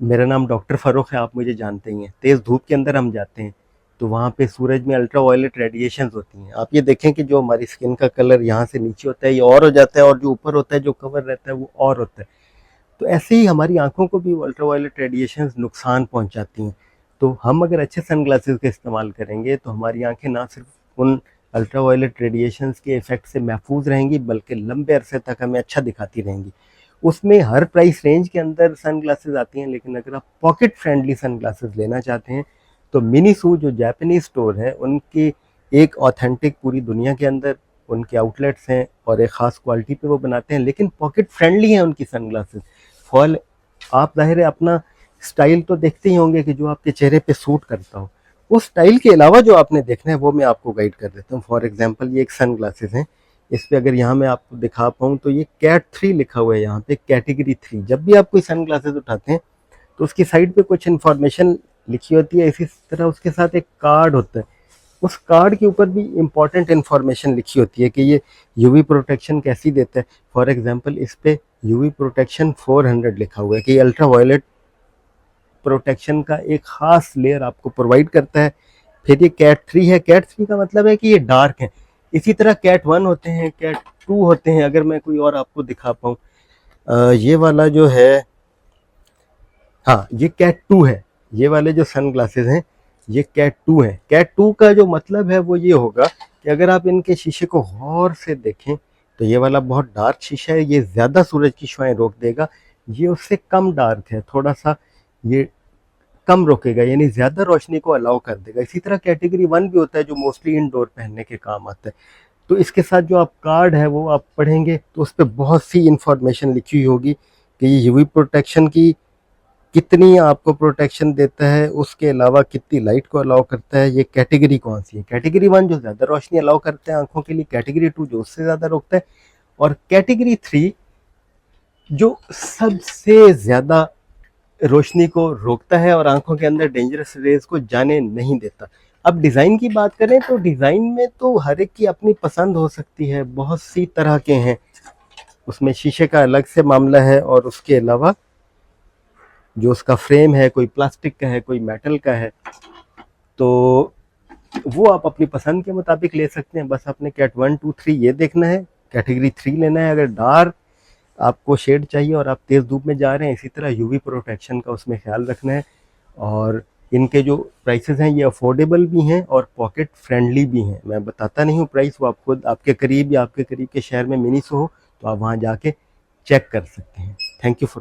मेरा नाम डॉक्टर फ़ारूक है, आप मुझे जानते ही हैं। तेज़ धूप के अंदर हम जाते हैं, तो वहाँ पे सूरज में अल्ट्रा वायलेट रेडिएशंस होती हैं। आप ये देखें कि जो हमारी स्किन का कलर यहाँ से नीचे होता है, ये और हो जाता है, और जो ऊपर होता है, जो कवर रहता है, वो और होता है। तो ऐसे ही हमारी आँखों को भी अल्ट्रा वायलेट रेडिएशंस नुकसान पहुँचाती हैं। तो हम अगर अच्छे सनग्लासेस का इस्तेमाल करेंगे, तो हमारी आँखें ना सिर्फ उन अल्ट्रा वायलेट रेडिएशंस के इफ़ेक्ट से महफूज रहेंगी, बल्कि लंबे अरसे तक हमें अच्छा दिखाती रहेंगी। उसमें हर प्राइस रेंज के अंदर सनग्लासेस आती हैं, लेकिन अगर आप पॉकेट फ्रेंडली सनग्लासेस लेना चाहते हैं, तो मिनीसू जो जापानीज स्टोर है, उनके एक ऑथेंटिक पूरी दुनिया के अंदर उनके आउटलेट्स हैं, और एक ख़ास क्वालिटी पे वो बनाते हैं, लेकिन पॉकेट फ्रेंडली हैं उनकी सनग्लासेस। फॉल आप ज़ाहिर है अपना स्टाइल तो देखते ही होंगे कि जो आपके चेहरे पे सूट करता हो। उस स्टाइल के अलावा जो आपने देखना है वो मैं आपको गाइड कर देता हूँ। फॉर एग्जांपल ये एक सन ग्लासेस हैं, इस पे अगर यहाँ मैं आपको दिखा पाऊँ तो ये कैट 3 लिखा हुआ है यहाँ पे, कैटेगरी 3। जब भी आप कोई सन ग्लासेस उठाते हैं तो उसकी साइड पे कुछ इन्फॉर्मेशन लिखी होती है, इसी तरह उसके साथ एक कार्ड होता है। उस कार्ड के ऊपर भी इंपॉर्टेंट इन्फॉर्मेशन लिखी होती है कि ये यूवी प्रोटेक्शन कैसी देता है। फॉर एग्जांपल इस पे यूवी प्रोटेक्शन 400 लिखा हुआ है कि अल्ट्रा वायलेट प्रोटेक्शन का एक खास लेयर आपको प्रोवाइड करता है। फिर ये कैट 3 है, कैट 3 का मतलब है कि ये डार्क है। इसी तरह कैट 1 होते हैं, कैट 2 होते हैं। अगर मैं कोई और आपको दिखा पाऊँ, ये वाला जो है, हाँ ये कैट 2 है। ये वाले जो सन ग्लासेस हैं ये कैट 2 है। कैट 2 का जो मतलब है वो ये होगा कि अगर आप इनके शीशे को गौर से देखें तो ये वाला बहुत डार्क शीशा है, ये ज़्यादा सूरज की शुआएं रोक देगा। ये उससे कम डार्क है, थोड़ा सा ये कम रोकेगा, यानी ज़्यादा रोशनी को अलाउ कर देगा। इसी तरह कैटेगरी 1 भी होता है जो मोस्टली इंडोर पहनने के काम आता है। तो इसके साथ जो आप कार्ड है वो आप पढ़ेंगे तो उस पर बहुत सी इंफॉर्मेशन लिखी हुई होगी कि ये यूवी प्रोटेक्शन की कितनी आपको प्रोटेक्शन देता है, उसके अलावा कितनी लाइट को अलाउ करता है, ये कैटेगरी कौन सी है। कैटेगरी 1 जो ज़्यादा रोशनी अलाउ करता है आंखों के लिए, कैटेगरी 2 जो उससे ज़्यादा रोकता है, और कैटेगरी 3 जो सबसे ज़्यादा रोशनी को रोकता है और आंखों के अंदर डेंजरस रेज को जाने नहीं देता। अब डिज़ाइन की बात करें तो डिज़ाइन में तो हर एक की अपनी पसंद हो सकती है, बहुत सी तरह के हैं। उसमें शीशे का अलग से मामला है, और उसके अलावा जो उसका फ्रेम है, कोई प्लास्टिक का है, कोई मेटल का है, तो वो आप अपनी पसंद के मुताबिक ले सकते हैं। बस आपने कैट 1 2 3 ये देखना है, कैटेगरी 3 लेना है अगर डार्क आपको शेड चाहिए और आप तेज़ धूप में जा रहे हैं। इसी तरह यूवी प्रोटेक्शन का उसमें ख्याल रखना है। और इनके जो प्राइसेस हैं ये अफोर्डेबल भी हैं और पॉकेट फ्रेंडली भी हैं। मैं बताता नहीं हूँ प्राइस, वो आप खुद आपके करीब या आपके करीब के शहर में मिनीसो हो तो आप वहाँ जाके चेक कर सकते हैं। Thank you for